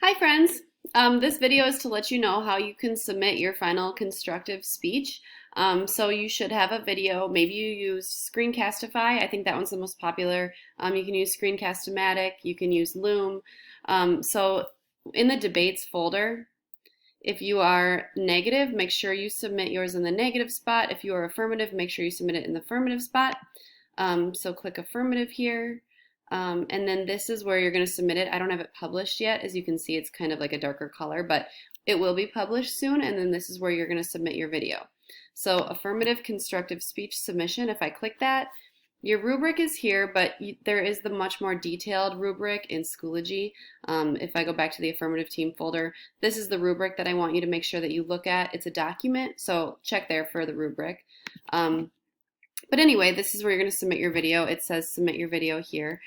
Hi friends! This video is to let you know how you can submit your final constructive speech. So you should have a video. Maybe you use Screencastify. I think that one's the most popular. You can use Screencast-O-Matic. You can use Loom. So in the debates folder, if you are negative, make sure you submit yours in the negative spot. If you are affirmative, make sure you submit it in the affirmative spot. So click affirmative here. And then this is where you're going to submit it. I don't have it published yet. As you can see, it's kind of like a darker color, but it will be published soon. And then this is where you're going to submit your video. So affirmative constructive speech submission, if I click that, your rubric is here, but there is the much more detailed rubric in Schoology. If I go back to the affirmative team folder, this is the rubric that I want you to make sure that you look at. It's a document, so check there for the rubric. But anyway, this is where you're going to submit your video. It says submit your video here.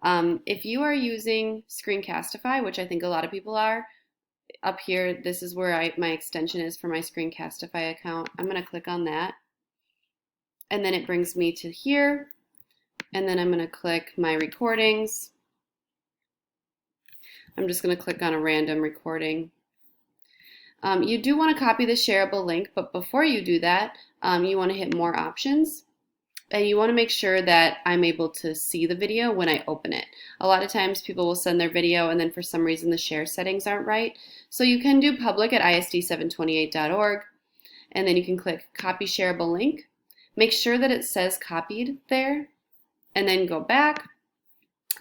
If you are using Screencastify, which I think a lot of people are, up here, this is where my extension is for my Screencastify account. I'm going to click on that. And then it brings me to here. And then I'm going to click my recordings. I'm just going to click on a random recording. You do want to copy the shareable link, but before you do that, you want to hit more options. And you want to make sure that I'm able to see the video when I open it. A lot of times people will send their video and then for some reason the share settings aren't right. So you can do public at isd728.org and then you can click copy shareable link. Make sure that it says copied there and then go back.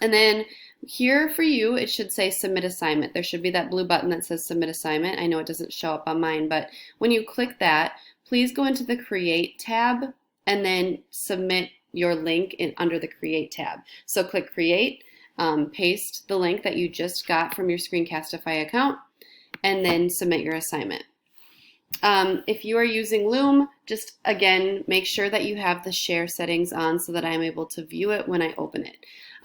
And then here for you, it should say submit assignment. There should be that blue button that says submit assignment. I know it doesn't show up on mine, but when you click that, please go into the create tab and then submit your link under the Create tab. So click Create, paste the link that you just got from your Screencastify account, and then submit your assignment. If you are using Loom, just again, make sure that you have the share settings on so that I'm able to view it when I open it.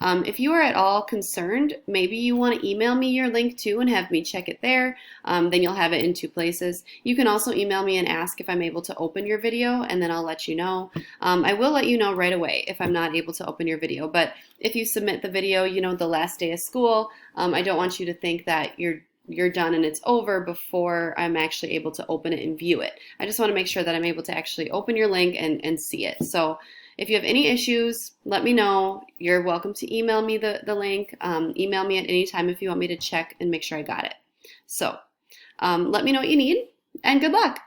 If you are at all concerned, maybe you want to email me your link too and have me check it there. Then you'll have it in two places. You can also email me and ask if I'm able to open your video, and then I'll let you know. I will let you know right away if I'm not able to open your video, but if you submit the video, the last day of school, I don't want you to think that you're done and it's over before I'm actually able to open it and view it. I just want to make sure that I'm able to actually open your link and see it. So if you have any issues, let me know. You're welcome to email me the link. Email me at any time if you want me to check and make sure I got it. So let me know what you need, and good luck.